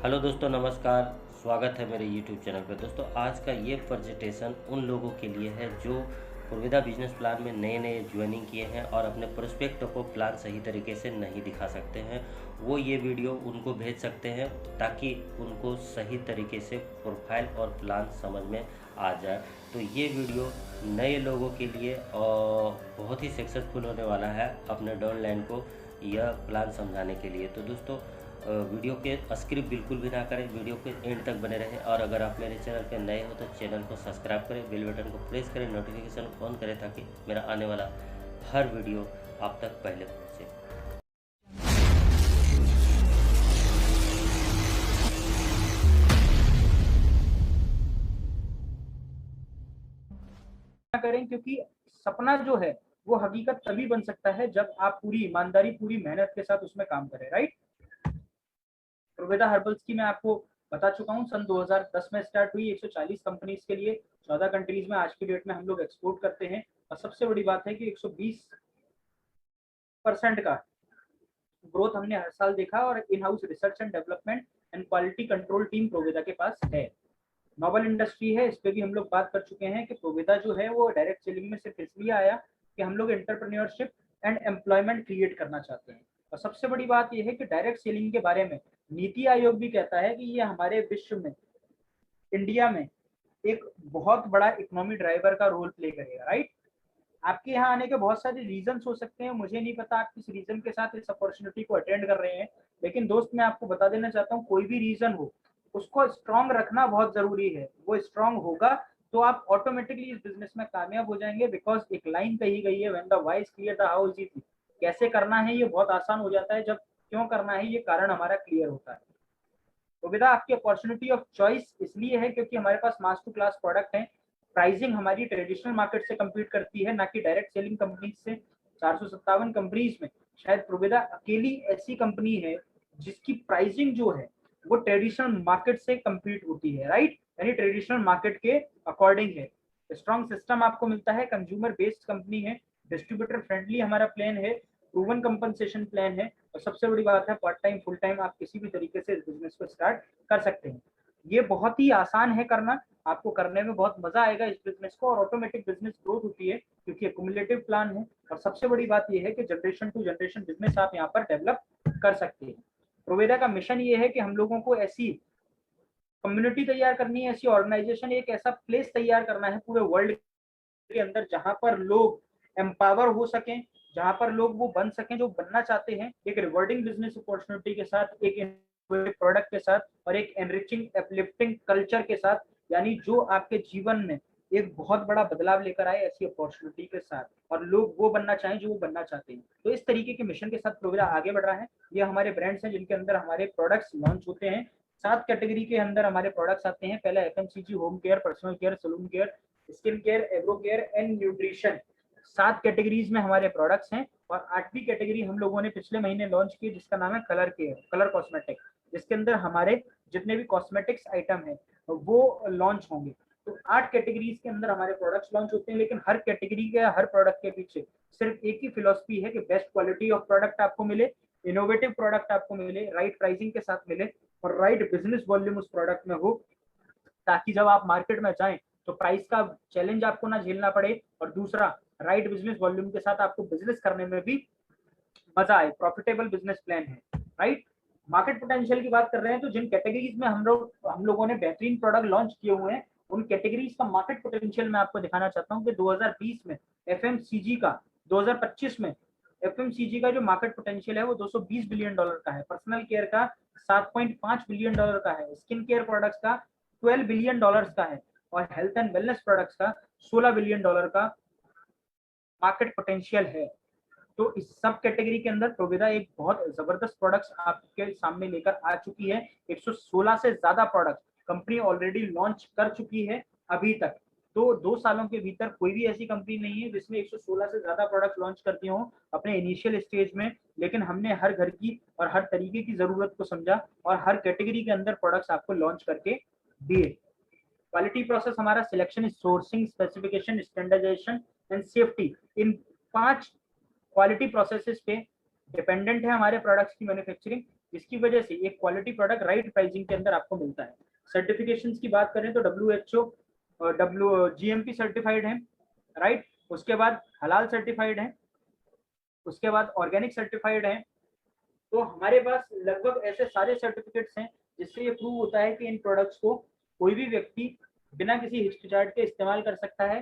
Hello दोस्तों, नमस्कार। स्वागत है मेरे यूट्यूब चैनल पर। दोस्तों, आज का ये प्रेजेंटेशन उन लोगों के लिए है जो प्रोविदा बिजनेस प्लान में नए नए ज्वाइनिंग किए हैं और अपने प्रोस्पेक्ट को प्लान सही तरीके से नहीं दिखा सकते हैं। वो ये वीडियो उनको भेज सकते हैं ताकि उनको सही तरीके से प्रोफाइल और प्लान समझ में आ जाए। तो ये वीडियो नए लोगों के लिए और बहुत ही सक्सेसफुल होने वाला है अपने डाउनलाइन को यह प्लान समझाने के लिए। तो दोस्तों, वीडियो के स्क्रिप्ट बिल्कुल भी ना करें, वीडियो के एंड तक बने रहें। और अगर आप मेरे चैनल पर नए हो तो चैनल को सब्सक्राइब करें, बेल बटन को प्रेस करें, नोटिफिकेशन ऑन करें ताकि मेरा आने वाला हर वीडियो आप तक पहले पहुँचे। करें, क्योंकि सपना जो है वो हकीकत तभी बन सकता है जब आप पूरी ईमानदारी, पूरी मेहनत के साथ उसमें काम करें। राइट। प्रोविदा हर्बल्स की मैं आपको बता चुका हूँ, सन 2010 में स्टार्ट हुई, 140 कंपनीज के लिए 14 कंट्रीज में आज की डेट में हम लोग एक्सपोर्ट करते हैं। और सबसे बड़ी बात है कि 120% का ग्रोथ हमने हर साल देखा और in house research and development and quality control team Provida के पास है। नोबल इंडस्ट्री है, इस पे भी हम लोग बात कर चुके हैं कि प्रोविदा जो है वो डायरेक्ट सेलिंग में सिर्फ इसलिए आया कि हम लोग एंटरप्रेन्योरशिप एंड एम्प्लॉयमेंट क्रिएट करना चाहते हैं। और सबसे बड़ी बात यह है कि डायरेक्ट सेलिंग के बारे में नीति आयोग भी कहता है कि ये हमारे विश्व में, इंडिया में एक बहुत बड़ा इकोनॉमी ड्राइवर का रोल प्ले करेगा। राइट। आपके यहाँ आने के बहुत सारे रीजन हो सकते हैं, मुझे नहीं पता आप किस रीजन के साथ इस अपॉर्चुनिटी को अटेंड कर रहे हैं, लेकिन दोस्त मैं आपको बता देना चाहता हूँ, कोई भी रीजन हो उसको स्ट्रांग रखना बहुत जरूरी है। वो स्ट्रांग होगा तो आप ऑटोमेटिकली इस बिजनेस में कामयाब हो जाएंगे। बिकॉज एक लाइन कही गई है, when the why is clear the how is easy. कैसे करना है ये बहुत आसान हो जाता है, जब क्यों करना है ये कारण हमारा क्लियर होता है। सुविधा आपकी अपॉर्चुनिटी ऑफ चॉइस इसलिए है क्योंकि हमारे पास मास टू क्लास प्रोडक्ट है। प्राइसिंग हमारी ट्रेडिशनल मार्केट से कम्पीट करती है, ना कि डायरेक्ट सेलिंग कंपनीज से। 457 कंपनीज में शायद प्रोविदा अकेली ऐसी कंपनी है जिसकी प्राइसिंग जो है वो ट्रेडिशनल मार्केट से कम्पीट होती है। राइट। यानी ट्रेडिशनल मार्केट के अकॉर्डिंग है। स्ट्रॉन्ग सिस्टम आपको मिलता है, कंज्यूमर बेस्ड कंपनी है, डिस्ट्रीब्यूटर फ्रेंडली हमारा प्लान है, प्रूवन कंपनसेशन प्लान है, और सबसे बड़ी बात है पार्ट टाइम फुल टाइम आप किसी भी तरीके से इस बिजनेस को स्टार्ट कर सकते हैं। ये बहुत ही आसान है करना, आपको करने में बहुत मजा आएगा इस बिजनेस को, और ऑटोमेटिक बिजनेस ग्रोथ होती है क्योंकि एक्युमुलेटिव प्लान है। और सबसे बड़ी बात यह है कि जनरेशन टू जनरेशन बिजनेस आप यहाँ पर डेवलप कर सकते हैं। प्रोवेदा का मिशन ये है कि हम लोगों को ऐसी कम्युनिटी तैयार करनी है, ऐसी ऑर्गेनाइजेशन, एक ऐसा प्लेस तैयार करना है पूरे वर्ल्ड के अंदर जहां पर लोग एम्पावर हो सकें, जहां पर लोग वो बन सकें जो बनना चाहते हैं, एक रिवॉर्डिंग बिजनेस अपॉर्चुनिटी के साथ, एक प्रोडक्ट के साथ, और एक एनरिचिंग अपलिफ्टिंग कल्चर के साथ। यानी जो आपके जीवन में एक बहुत बड़ा बदलाव लेकर आए ऐसी अपॉर्चुनिटी के साथ, और लोग वो बनना चाहें जो वो बनना चाहते हैं। तो इस तरीके के मिशन के साथ प्रोविदा आगे बढ़ रहा है। ये हमारे ब्रांड्स हैं जिनके अंदर हमारे प्रोडक्ट्स लॉन्च होते हैं। 7 कैटेगरी के अंदर हमारे प्रोडक्ट्स आते हैं। पहला FMCG, home care, personal care, salon care, skin care, agro care and nutrition. 7 categories में हमारे प्रोडक्ट्स हैं। और 8वीं कैटेगरी हम लोगों ने पिछले महीने लॉन्च की जिसका नाम है कलर केयर, कलर कॉस्मेटिक, जिसके अंदर हमारे जितने भी कॉस्मेटिक्स आइटम है वो लॉन्च होंगे। तो 8 कैटेगरीज के अंदर हमारे प्रोडक्ट्स लॉन्च होते हैं, लेकिन हर कैटेगरी के, हर प्रोडक्ट के पीछे सिर्फ एक ही फिलोसफी है कि बेस्ट क्वालिटी ऑफ प्रोडक्ट आपको मिले, इनोवेटिव प्रोडक्ट आपको मिले, राइट प्राइसिंग के साथ मिले, और राइट बिजनेस वॉल्यूम उस प्रोडक्ट में हो, ताकि जब आप मार्केट में जाएं तो प्राइस का चैलेंज आपको ना झेलना पड़े, और दूसरा राइट बिजनेस वॉल्यूम के साथ आपको बिजनेस करने में भी मजा आए। प्रॉफिटेबल बिजनेस प्लान है। राइट। मार्केट पोटेंशियल की बात कर रहे हैं तो जिन कैटेगरीज में हम लोगों ने बेहतरीन प्रोडक्ट लॉन्च किए हुए हैं उन कैटेगरीज का मार्केट पोटेंशियल मैं आपको दिखाना चाहता हूं कि 2020 में एफएमसीजी का, 2025 में एफएमसीजी का जो मार्केट पोटेंशियल है वो $220 बिलियन का है। पर्सनल केयर का $7.5 बिलियन का है। स्किन केयर प्रोडक्ट्स का $12 बिलियन का है। और हेल्थ एंड वेलनेस प्रोडक्ट्स का $16 बिलियन का मार्केट पोटेंशियल है। तो इस सब कैटेगरी के अंदर प्रोविदा एक बहुत जबरदस्त प्रोडक्ट्स आपके सामने लेकर आ चुकी है। 116 से ज्यादा प्रोडक्ट कंपनी ऑलरेडी लॉन्च कर चुकी है अभी तक। तो 2 सालों के भीतर कोई भी ऐसी कंपनी नहीं है जिसने 116 से ज्यादा प्रोडक्ट लॉन्च कर दिए हों अपने इनिशियल स्टेज में। लेकिन हमने हर घर की और हर तरीके की जरूरत को समझा और हर कैटेगरी के अंदर प्रोडक्ट्स आपको लॉन्च करके दिए। क्वालिटी प्रोसेस हमारा selection, sourcing, specification, standardisation and safety, in 5 quality processes पे डिपेंडेंट है हमारे प्रोडक्ट्स की मैन्युफैक्चरिंग। जिसकी वजह से एक क्वालिटी प्रोडक्ट राइट प्राइसिंग के अंदर आपको मिलता है। सर्टिफिकेशंस की बात करें तो WHO और GMP सर्टिफाइड है, राइट। उसके बाद हलाल सर्टिफाइड है, उसके बाद ऑर्गेनिक सर्टिफाइड है। तो हमारे पास लगभग ऐसे सारे सर्टिफिकेट्स हैं जिससे ये प्रूव होता है कि इन प्रोडक्ट्स को कोई भी व्यक्ति बिना किसी हिचकिचाहट के इस्तेमाल कर सकता है।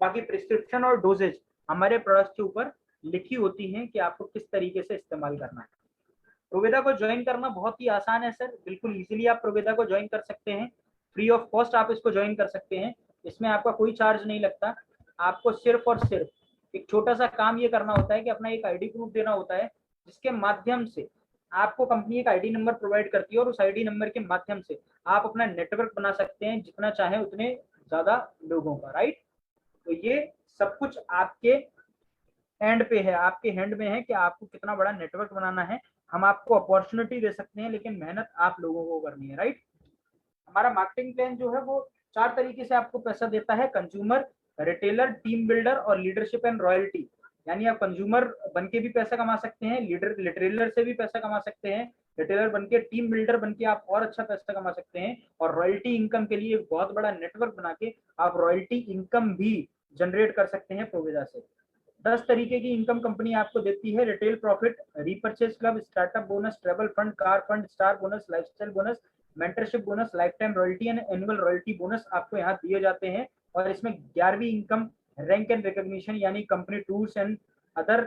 बाकी प्रिस्क्रिप्शन और डोजेज हमारे प्रोडक्ट्स के ऊपर लिखी होती हैं कि आपको किस तरीके से इस्तेमाल करना है। प्रोवेदा को ज्वाइन करना बहुत ही आसान है सर, बिल्कुल इजीली आप प्रोवेदा को ज्वाइन कर सकते हैं। फ्री ऑफ कॉस्ट आप इसको ज्वाइन कर सकते हैं, इसमें आपका कोई चार्ज नहीं लगता। आपको सिर्फ और सिर्फ एक छोटा सा काम ये करना होता है कि अपना एक आईडी प्रूफ देना होता है, जिसके माध्यम से आपको कंपनी एक आईडी नंबर प्रोवाइड करती है और उस आईडी नंबर के माध्यम से आप अपना नेटवर्क बना सकते हैं जितना चाहे उतने ज्यादा लोगों का, राइट। तो ये सब कुछ आपके एंड पे है, आपके हैंड में है कि आपको कितना बड़ा नेटवर्क बनाना है। हम आपको अपॉर्चुनिटी दे सकते हैं लेकिन मेहनत आप लोगों को करनी है, राइट। हमारा मार्केटिंग प्लान जो है वो 4 तरीके से आपको पैसा देता है, कंज्यूमर, रिटेलर, टीम बिल्डर और लीडरशिप एंड रॉयल्टी। यानी आप कंज्यूमर बन के भी पैसा कमा सकते हैं, रिटेलर से भी पैसा कमा सकते हैं, रिटेलर बन के, टीम बिल्डर बन के आप और अच्छा पैसा कमा सकते हैं, और रॉयल्टी इनकम के लिए एक बहुत बड़ा नेटवर्क बना के आप रॉयल्टी इनकम भी जनरेट कर सकते हैं प्रोवेदा से। 10 तरीके की इनकम कंपनी आपको देती है, retail profit, repurchase club, startup bonus, travel fund, car fund, star bonus, lifestyle bonus, mentorship bonus, life time royalty and annual royalty bonus आपको यहाँ दिए जाते हैं। और इसमें 11वीं इनकम रैंक एंड रिकॉग्निशन यानी company tours and other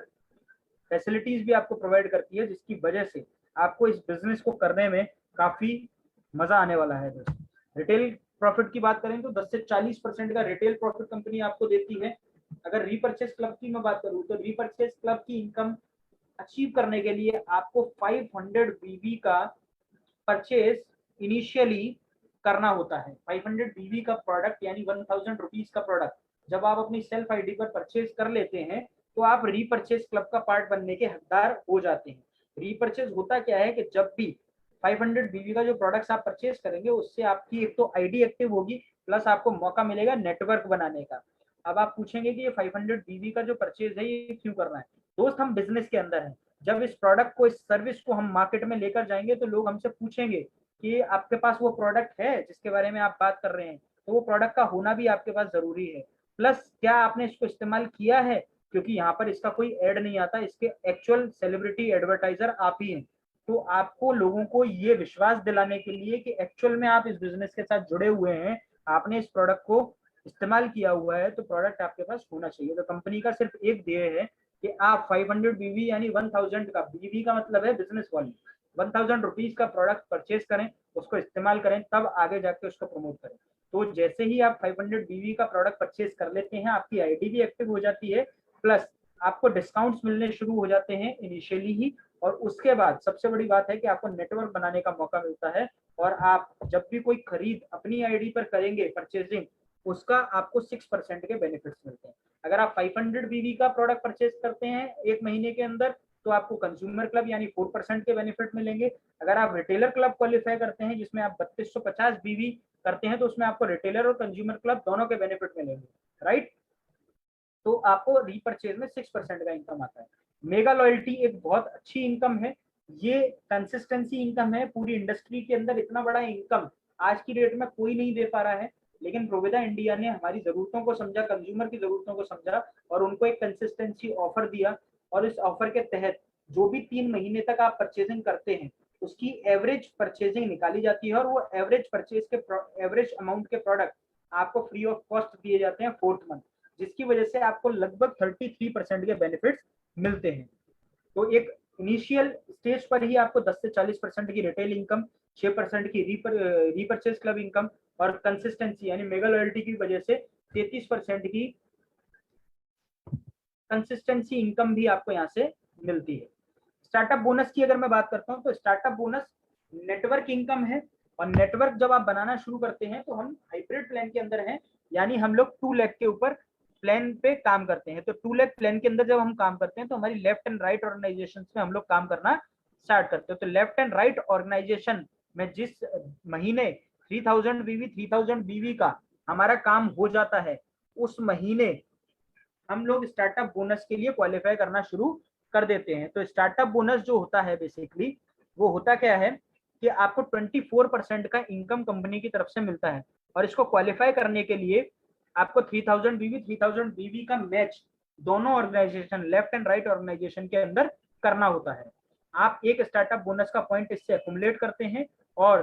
facilities भी आपको प्रोवाइड करती है, जिसकी वजह से आपको इस बिजनेस को करने में काफी मजा आने वाला है दोस्तों। रिटेल प्रॉफिट की बात करें तो 10 से 40% का रिटेल प्रॉफिट कंपनी आपको देती है। अगर रीपर्चेज क्लब की मैं बात करूं तो रीपर्चेज क्लब की इनकम अचीव करने के लिए आपको 500 बीवी का परचेज इनिशियली करना होता है। 500 बीवी का प्रोडक्ट यानी 1000 रुपीज का प्रोडक्ट जब आप अपनी सेल्फ आईडी पर परचेज कर लेते हैं तो आप रीपर्चेज क्लब का पार्ट बनने के हकदार हो जाते हैं। रीपर्चेज होता क्या है कि जब भी 500 बीवी का जो प्रोडक्ट्स आप परचेज करेंगे उससे आपकी एक तो आईडी एक्टिव होगी, प्लस आपको मौका मिलेगा नेटवर्क बनाने का। अब आप पूछेंगे कि ये 500 बीवी का जो परचेज है ये क्यों करना है। दोस्त हम बिजनेस के अंदर हैं, जब इस प्रोडक्ट को, इस सर्विस को हम मार्केट में लेकर जाएंगे तो लोग हमसे पूछेंगे कि आपके पास वो प्रोडक्ट है जिसके बारे में आप बात कर रहे हैं, तो वो प्रोडक्ट का होना भी आपके पास जरूरी है। प्लस क्या आपने इसको इस्तेमाल किया है, क्योंकि यहाँ पर इसका कोई एड नहीं आता, इसके एक्चुअल सेलिब्रिटी एडवर्टाइजर आप ही हैं। तो आपको लोगों को ये विश्वास दिलाने के लिए कि एक्चुअल में आप इस बिजनेस के साथ जुड़े हुए हैं, आपने इस प्रोडक्ट को इस्तेमाल किया हुआ है, तो प्रोडक्ट आपके पास होना चाहिए। तो कंपनी का सिर्फ एक ध्येय है कि आप 500 बीवी यानी 1000 का, बीवी का मतलब है बिजनेस वॉल्यूम, 1000 रुपीज का प्रोडक्ट परचेज करें, उसको इस्तेमाल करें, तब आगे जाके उसको प्रमोट करें। तो जैसे ही आप 500 बीवी का प्रोडक्ट परचेज कर लेते हैं, आपकी आईडी भी एक्टिव हो जाती है, प्लस आपको डिस्काउंट्स मिलने शुरू हो जाते हैं इनिशियली ही। और उसके बाद सबसे बड़ी बात है कि आपको नेटवर्क बनाने का मौका मिलता है, और आप जब भी कोई खरीद अपनी आईडी पर करेंगे परचेजिंग, उसका आपको 6% के बेनिफिट्स मिलते हैं। अगर आप 500 बीवी का प्रोडक्ट परचेज करते हैं एक महीने के अंदर तो आपको कंज्यूमर क्लब यानी 4% के बेनिफिट मिलेंगे। अगर आप रिटेलर क्लब क्वालिफाई करते हैं जिसमें आप 3250 बीवी करते हैं तो उसमें आपको रिटेलर और कंज्यूमर क्लब दोनों के बेनिफिट मिलेंगे, राइट। तो आपको रीपर्चेज में 6% का इनकम आता है। मेगा लॉयल्टी एक बहुत अच्छी इनकम है, ये कंसिस्टेंसी इनकम है। पूरी इंडस्ट्री के अंदर इतना बड़ा इनकम आज की डेट में कोई नहीं दे पा रहा है, लेकिन प्रोवेदा इंडिया ने हमारी जरूरतों को समझा, कंज्यूमर की जरूरतों को समझा और उनको एक कंसिस्टेंसी ऑफर दिया। और इस ऑफर के तहत जो भी 3 महीने तक आप परचेजिंग करते हैं उसकी एवरेज परचेजिंग निकाली जाती है, और वो एवरेज परचेज के एवरेज अमाउंट के प्रोडक्ट आपको फ्री ऑफ कॉस्ट दिए जाते हैं 4th मंथ, जिसकी वजह से आपको लगभग 33% के बेनिफिट्स मिलते हैं। तो एक इनिशियल स्टेज पर ही आपको 10 से 40% की रिटेल इनकम, 6% की रीपरचेज क्लब इनकम और कंसिस्टेंसी यानी मेगा लॉयल्टी की वजह से 33% की कंसिस्टेंसी इनकम भी आपको यहाँ से मिलती है। स्टार्टअप बोनस की अगर मैं बात करता हूँ तो स्टार्टअप बोनस नेटवर्क इनकम है, और नेटवर्क जब आप बनाना शुरू करते हैं तो हम हाइब्रिड प्लान के अंदर हैं, यानी हम लोग 2 लाख के ऊपर प्लान पे काम करते हैं। तो 2 लाख प्लान के अंदर जब हम काम करते हैं तो हमारी लेफ्ट एंड राइट ऑर्गेनाइजेशन में हम लोग काम करना स्टार्ट करते हैं। तो लेफ्ट एंड राइट ऑर्गेनाइजेशन में जिस महीने 3000 बीवी 3000 बीवी का हमारा काम हो जाता है, उस महीने हम लोग स्टार्टअप बोनस के लिए क्वालिफाई करना शुरू कर देते हैं। तो स्टार्टअप बोनस जो होता है बेसिकली वो होता क्या है कि आपको 24% का इनकम कंपनी की तरफ से मिलता है, और इसको क्वालिफाई करने के लिए आपको 3000 BV का मैच दोनों organisation, left and right organisation के अंदर करना होता है। आप एक स्टार्टअप बोनस का पॉइंट इससे एक्युमुलेट करते हैं, और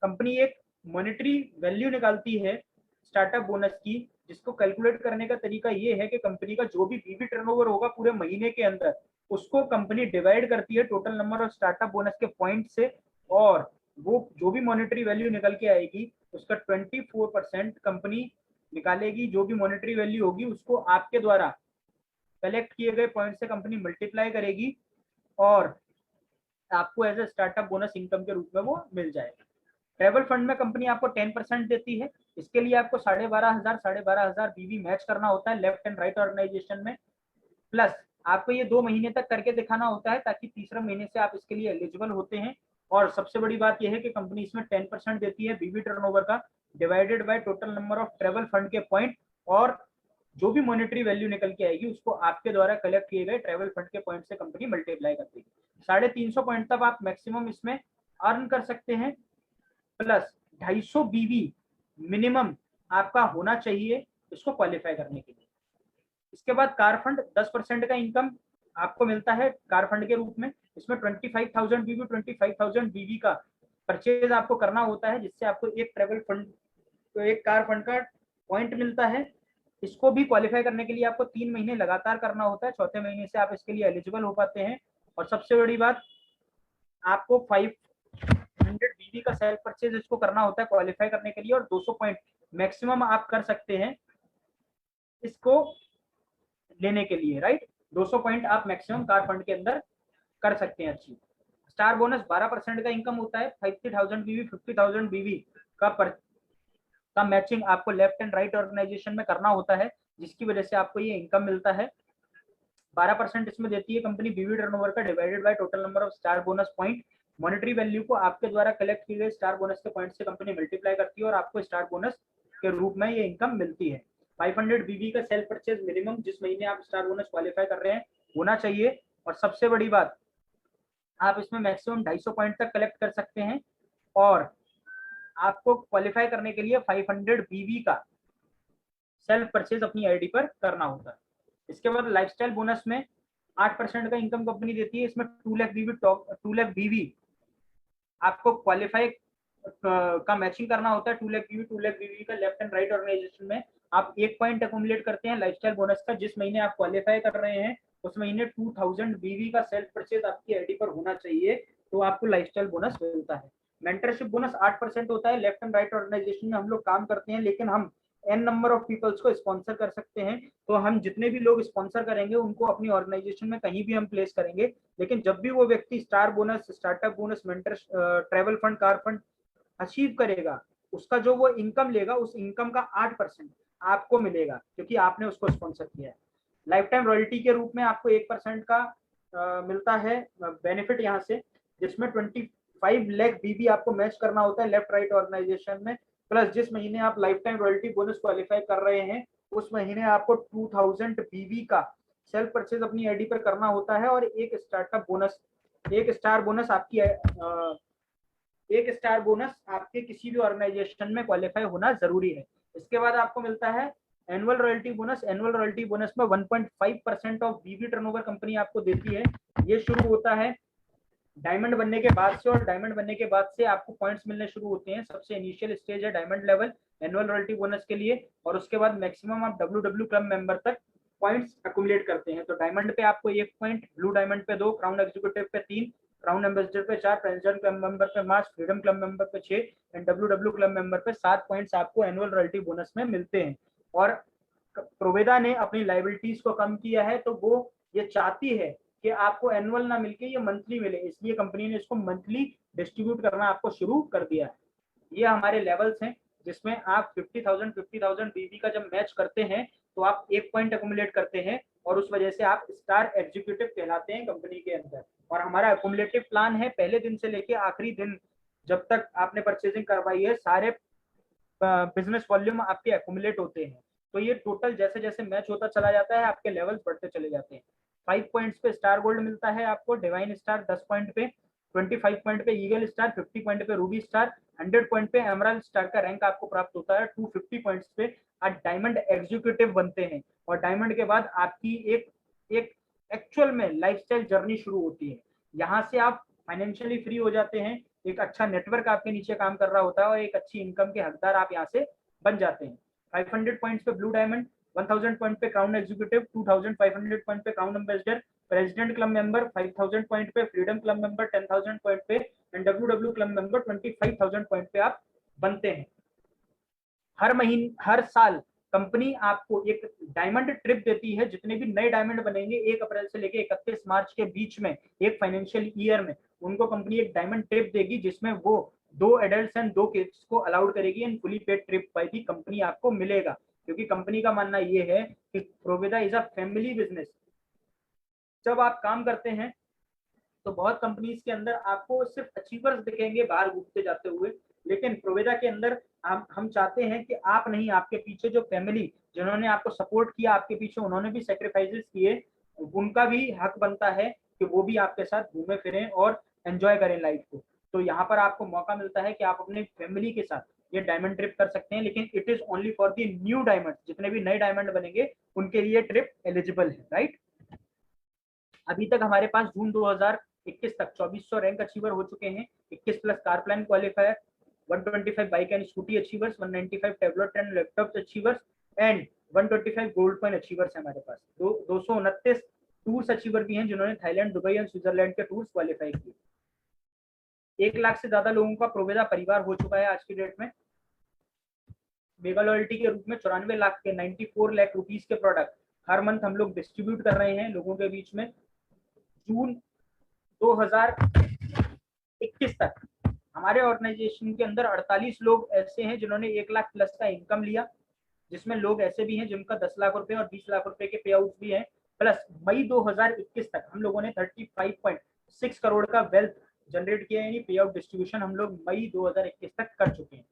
कंपनी एक मॉनेटरी वैल्यू निकालती है स्टार्टअप बोनस की, जिसको कैलकुलेट करने का तरीका ये है कि कंपनी का जो भी बीवी टर्नओवर होगा पूरे महीने के अंदर, उसको कंपनी डिवाइड करती है total number of startup bonus के पॉइंट से, और वो जो भी मॉनेटरी वैल्यू निकल के आएगी उसका 24% कंपनी निकालेगी। जो भी मॉनेटरी वैल्यू होगी उसको आपके द्वारा कलेक्ट किए गए पॉइंट से कंपनी मल्टीप्लाई करेगी, और आपको as a startup bonus income के रूप में वो मिल जाएगा। ट्रेवल फंड में कंपनी आपको 10% देती है। इसके लिए आपको 12,500 बीवी मैच करना होता है लेफ्ट एंड राइट ऑर्गेनाइजेशन में, प्लस आपको ये 2 महीने तक करके दिखाना होता है, ताकि तीसरे महीने से आप इसके लिए एलिजिबल होते हैं। और सबसे बड़ी बात यह है कि कंपनी इसमें 10% देती है बीवी टर्नओवर का, divided by total number of travel fund के पॉइंट, और जो भी मॉनेटरी वैल्यू निकल के आएगी उसको आपके द्वारा कलेक्ट किए गए ट्रेवल फंड के पॉइंट से कंपनी मल्टीप्लाई कर देगी। 350 पॉइंट तक आप मैक्सिमम इसमें अर्न कर सकते हैं, प्लस 250 बीवी मिनिमम आपका होना चाहिए इसको क्वालिफाई करने के लिए। इसके बाद कार फंड 10% का इनकम आपको मिलता है कार फंड के रूप में। इसमें 25,000 बीवी का परचेज आपको करना होता है, जिससे आपको एक ट्रेवल फंड, तो एक कार फंड का पॉइंट मिलता है। इसको भी क्वालिफाई करने के लिए आपको 3 महीने लगातार करना होता है, चौथे महीने से आप इसके लिए एलिजिबल हो पाते हैं। और सबसे बड़ी बात, आपको 500 बीवी का सेल्फ परचेज इसको करना होता है क्वालिफाई करने के लिए, और 200 पॉइंट मैक्सिमम आप कर सकते हैं इसको लेने के लिए, राइट। 200 पॉइंट आप मैक्सिमम कार फंड के अंदर कर सकते हैं अचीव। स्टार बोनस 12% का इनकम होता है। 50,000 बीवी 50,000 बीवी का मैचिंग आपको लेफ्ट एंड राइट ऑर्गेनाइजेशन में करना होता है, जिसकी वजह से आपको ये इनकम मिलता है। 12% इसमें देती है कंपनी बीवी टर्नओवर का, divided by total number of star bonus point. Monetary value को आपके द्वारा कलेक्ट किए गए स्टार बोनस के पॉइंट से कंपनी मल्टीप्लाई करती है, और आपको स्टार बोनस के रूप में ये इनकम मिलती है। 500 बीवी का सेल्फ परचेज मिनिमम जिस महीने आप स्टार बोनस क्वालिफाई कर रहे हैं होना चाहिए। और सबसे बड़ी बात, आप इसमें मैक्सिमम 250 पॉइंट तक कलेक्ट कर सकते हैं, और आपको क्वालिफाई करने के लिए 500 बीवी का सेल्फ परचेज अपनी आईडी पर करना होता है। इसके बाद लाइफस्टाइल बोनस में 8% का इनकम कंपनी देती है। इसमें 2 लाख बीवी आपको क्वालिफाई का मैचिंग करना होता है। 2 लाख बीवी का लेफ्ट एंड राइट ऑर्गेनाइजेशन में आप 1 पॉइंट अकोमुलेट करते हैं लाइफस्टाइल बोनस का। जिस महीने आप क्वालिफाई कर रहे हैं उस महीने 2000 बीवी का सेल्फ परचेज आपकी आईडी पर होना चाहिए, तो आपको लाइफस्टाइल बोनस मिलता है। मेंटरशिप बोनस 8% होता है। लेफ्ट एंड राइट ऑर्गेनाइजेशन में हम लोग काम करते हैं, लेकिन हम एन नंबर ऑफ पीपल्स को स्पॉन्सर कर सकते हैं, तो हम जितने भी लोग स्पॉन्सर करेंगे उनको अपनी ऑर्गेनाइजेशन में कहीं भी हम प्लेस करेंगे। लेकिन जब भी वो व्यक्ति star bonus, startup bonus, mentor, travel fund, car fund achieve करेगा, उसका जो वो इनकम लेगा उस इनकम का 8% आपको मिलेगा, क्योंकि आपने उसको स्पॉन्सर किया है। लाइफ टाइम रॉयल्टी के रूप में आपको 1% का मिलता है बेनिफिट यहाँ से, जिसमें 25 लाख बीवी आपको मैच करना होता है लेफ्ट राइट ऑर्गेनाइजेशन में। प्लस जिस महीने आप life time royalty bonus qualify कर रहे हैं उस महीने आपको 2000 बीवी का सेल्फ परचेज अपनी आईडी पर करना होता है, और एक स्टार्टअप बोनस, एक स्टार बोनस आपके किसी भी ऑर्गेनाइजेशन में क्वालिफाई होना जरूरी है। इसके बाद आपको मिलता है annual royalty bonus. Annual royalty bonus में 1.5% ऑफ बीवी टर्नओवर कंपनी आपको देती है। ये शुरू होता है डायमंड बनने के बाद से, और डायमंड बनने के बाद से आपको पॉइंट्स मिलने शुरू होते हैं। सबसे इनिशियल स्टेज है diamond level annual royalty bonus के लिए, और उसके बाद मैक्सिमम आप डब्ल्यू क्लब मेंबर तक पॉइंट्स अकुमुलेट करते हैं। तो डायमंड पे आपको 1 पॉइंट, ब्लू डायमंड पे 2, क्राउन एग्जीक्यूटिव पे 3, क्राउन एम्बेसडर पे 4, प्रेसिडेंट क्लब मेंबर पे 5, फ्रीडम क्लब मेंबर पे 6 एंड डब्ल्यू क्लब मेंबर पे 7 पॉइंट्स आपको एनुअल रॉयल्टी बोनस में मिलते हैं। और प्रोवेदा ने अपनी लाइबिलिटीज को कम किया है, तो वो ये चाहती है कि आपको एनुअल ना मिलके ये मंथली मिले, इसलिए कंपनी ने इसको मंथली डिस्ट्रीब्यूट करना आपको शुरू कर दिया है। ये हमारे लेवल्स हैं, जिसमें आप 50,000 बीवी का जब मैच करते हैं तो आप 1 पॉइंट अकुमुलेट करते हैं, और उस वजह से आप स्टार एग्जीक्यूटिव कहलाते हैं कंपनी के अंदर। और हमारा अकुमुलेटिव प्लान है, पहले दिन से लेके आखिरी दिन जब तक आपने परचेजिंग करवाई है, सारे बिजनेस वॉल्यूम आपके अकुमुलेट होते हैं। तो ये टोटल जैसे जैसे मैच होता चला जाता है आपके लेवल्स बढ़ते चले जाते हैं। 5 पॉइंट्स पे स्टार गोल्ड मिलता है आपको, डिवाइन स्टार 10 पॉइंट पे, 25 पॉइंट पे ईगल स्टार, 50 पॉइंट पे रूबी स्टार, 100 पॉइंट पे एमराल्ड स्टार का रैंक आपको प्राप्त होता है। 250 पॉइंट्स पे आप डायमंड एग्जीक्यूटिव बनते हैं और डायमंड के बाद आपकी एक एक एक्चुअल में लाइफस्टाइल जर्नी शुरू होती है। यहाँ से आप फाइनेंशियली फ्री हो जाते हैं, एक अच्छा नेटवर्क आपके नीचे काम कर रहा होता है और एक अच्छी इनकम के हकदार आप यहाँ से बन जाते हैं। 500 पॉइंट्स पे ब्लू डायमंड, 1000 पॉइंट पे क्राउन एग्जीक्यूटिव, 2500 पॉइंट पे crown ambassador, president club member 5000 point पे, फ्रीडम क्लब मेंबर 10,000 पॉइंट पे and W club member 25,000 point पे आप बनते हैं। हर महीने हर साल कंपनी आपको एक डायमंड ट्रिप देती है। जितने भी नए डायमंड बनेंगे 1 अप्रैल से लेके 31 मार्च के बीच में एक फाइनेंशियल ईयर में उनको कंपनी एक डायमंड ट्रिप देगी, जिसमें वो 2 एडल्ट्स एंड 2 किड्स को अलाउड करेगी एंड फुली पेड ट्रिप पर भी कंपनी आपको मिलेगा। क्योंकि कंपनी का मानना ये है कि प्रोविदा इज अ फैमिली बिजनेस। जब आप काम करते हैं तो बहुत कंपनीज के अंदर आपको सिर्फ अचीवर्स दिखेंगे बाहर घूमते जाते हुए, लेकिन प्रोविदा के अंदर हम चाहते हैं कि आप नहीं, आपके पीछे जो फैमिली जिन्होंने आपको सपोर्ट किया, आपके पीछे उन्होंने भी सेक्रीफाइसेस किए, उनका भी हक बनता है कि वो भी आपके साथ घूमे फिरें और एंजॉय करें लाइफ को। तो यहाँ पर आपको मौका मिलता है कि आप अपने फैमिली के साथ ये डायमंड ट्रिप कर सकते हैं, लेकिन it is only for the new diamond. जितने भी नए डायमंड बनेंगे उनके लिए ट्रिप एलिजिबल है, राइट। अभी तक हमारे पास जून 2021 तक 2400 रैंक अचीवर हो चुके हैं। 21 plus car plan qualifier, 125 bike and scooty achievers, 195 tablet and laptop achievers and 125 gold coin achievers है हमारे पास। 229 टूर्स अचीवर भी हैं जिन्होंने थाईलैंड, दुबई एंड स्विट्जरलैंड के टूर्स क्वालिफाई किए। 1 लाख से ज्यादा लोगों का प्रोविदा परिवार हो चुका है आज की डेट में। मेगा लॉयल्टी के रूप में 94 लाख के 94 लाख रुपीज के प्रोडक्ट हर मंथ हम लोग डिस्ट्रीब्यूट कर रहे हैं लोगों के बीच में। जून 2021 तक हमारे ऑर्गेनाइजेशन के अंदर 48 लोग ऐसे हैं जिन्होंने 1 लाख प्लस का इनकम लिया, जिसमें लोग ऐसे भी हैं जिनका 10 लाख रुपए और 20 लाख रुपए के पे आउट भी हैं। प्लस मई 2021 तक हम लोगों ने 35.6 करोड़ का वेल्थ जनरेट किया, यानी पे आउट डिस्ट्रीब्यूशन हम लोग मई 2021 तक कर चुके हैं।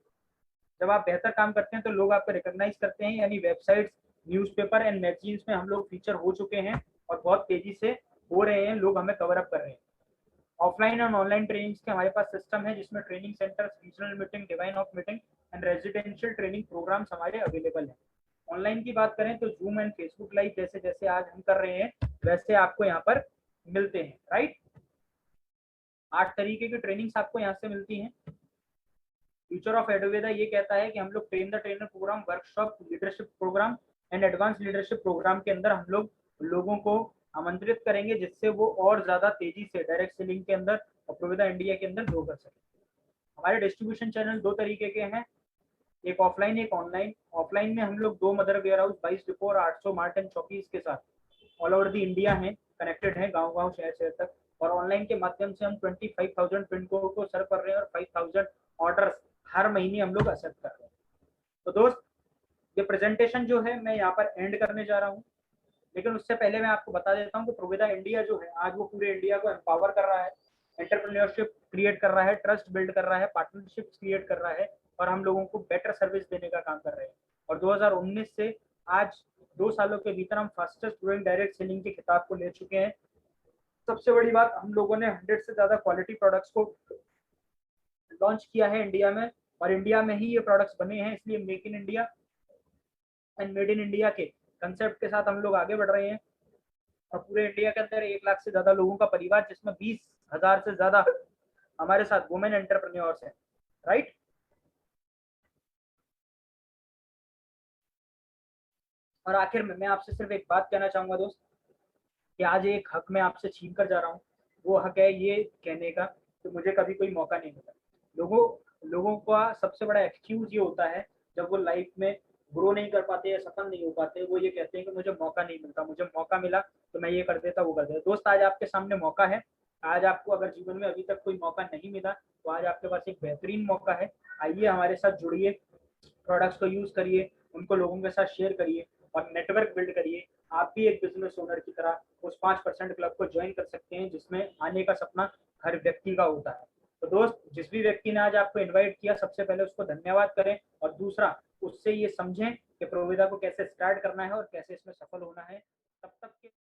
जब आप बेहतर काम करते हैं तो लोग आपको रिकॉग्नाइज करते हैं, यानी वेबसाइट्स, न्यूज़पेपर एंड मैगजीन्स में हम लोग फीचर हो चुके हैं और बहुत तेजी से हो रहे हैं, लोग हमें कवर अप कर रहे हैं। ऑफलाइन और ऑनलाइन ट्रेनिंग्स के हमारे पास सिस्टम है, जिसमें training centres, regional meeting, divine of meeting and residential training programmes हमारे अवेलेबल हैं। ऑनलाइन की बात करें तो जूम एंड फेसबुक लाइव जैसे जैसे आज हम कर रहे हैं वैसे आपको यहाँ पर मिलते हैं, राइट। 8 तरीके की ट्रेनिंग्स आपको यहाँ से मिलती हैं। फ्यूचर ऑफ एडोवेदा ये कहता है कि हम लोग train the trainer programme, workshop, leadership programme and advance leadership programme के अंदर हम लोग लोगों को आमंत्रित करेंगे, जिससे वो और ज्यादा तेजी से डायरेक्ट सेलिंग के अंदर और प्रोविदा इंडिया के अंदर ग्रो कर सके। हमारे डिस्ट्रीब्यूशन चैनल 2 तरीके के हैं, एक ऑफलाइन एक ऑनलाइन। ऑफलाइन में हम लोग 2 मदर वेयर हाउस, 22 डिपो और 800 मार्ट एंड चौकीज के साथ ऑल ओवर दी इंडिया है, कनेक्टेड है गांव गांव शहर शहर तक। और ऑनलाइन के माध्यम से हम 25,000 पिन कोड को सर्व कर रहे हैं और 5,000 ऑर्डर्स हर महीने हम लोग एक्सेप्ट कर रहे हैं। तो दोस्त, ये प्रेजेंटेशन जो है मैं यहाँ पर एंड करने जा रहा हूँ, लेकिन उससे पहले मैं आपको बता देता हूँ कि प्रोविदा इंडिया जो है आज वो पूरे इंडिया को एम्पावर कर रहा है, एंटरप्रेन्योरशिप क्रिएट कर रहा है, ट्रस्ट बिल्ड कर रहा है, पार्टनरशिप क्रिएट कर रहा है और हम लोगों को बेटर सर्विस देने का काम कर रहे हैं। और 2019 से आज 2 सालों के भीतर हम फास्टेस्ट ग्रोइंग डायरेक्ट सेलिंग के खिताब को ले चुके हैं। सबसे बड़ी बात, हम लोगों ने 100 से ज्यादा क्वालिटी प्रोडक्ट्स को लॉन्च किया है इंडिया में, और इंडिया में ही ये प्रोडक्ट्स बने हैं, इसलिए make in India and made in India के कंसेप्ट के साथ हम लोग आगे बढ़ रहे हैं। और पूरे इंडिया के अंदर 1 लाख से ज्यादा लोगों का परिवार, जिसमें 20,000 से ज्यादा हमारे साथ वुमेन एंटरप्रेन्योर्स हैं, राइट। और आखिर में मैं आपसे सिर्फ एक बात कहना चाहूंगा दोस्त, कि आज एक हक मैं आपसे छीन कर जा रहा हूँ। वो हक है ये कहने का कि मुझे कभी कोई मौका नहीं मिला। लोगों का सबसे बड़ा एक्सक्यूज ये होता है जब वो लाइफ में ग्रो नहीं कर पाते या सफल नहीं हो पाते, वो ये कहते हैं कि मुझे मौका नहीं मिलता, मुझे मौका मिला तो मैं ये कर देता, वो कर देता। दोस्त, आज आपके सामने मौका है। आज आपको अगर जीवन में अभी तक कोई मौका नहीं मिला तो आज आपके पास एक बेहतरीन मौका है। आइए हमारे साथ जुड़िए, प्रोडक्ट्स को यूज करिए, उनको लोगों के साथ शेयर करिए और नेटवर्क बिल्ड करिए। आप भी एक बिजनेस ओनर की तरह उस 5% क्लब को ज्वाइन कर सकते हैं, जिसमें आने का सपना हर व्यक्ति का होता है। तो दोस्त, जिस भी व्यक्ति ने आज आपको इनवाइट किया, सबसे पहले उसको धन्यवाद करें, और दूसरा उससे ये समझें कि प्रोविदा को कैसे स्टार्ट करना है और कैसे इसमें सफल होना है।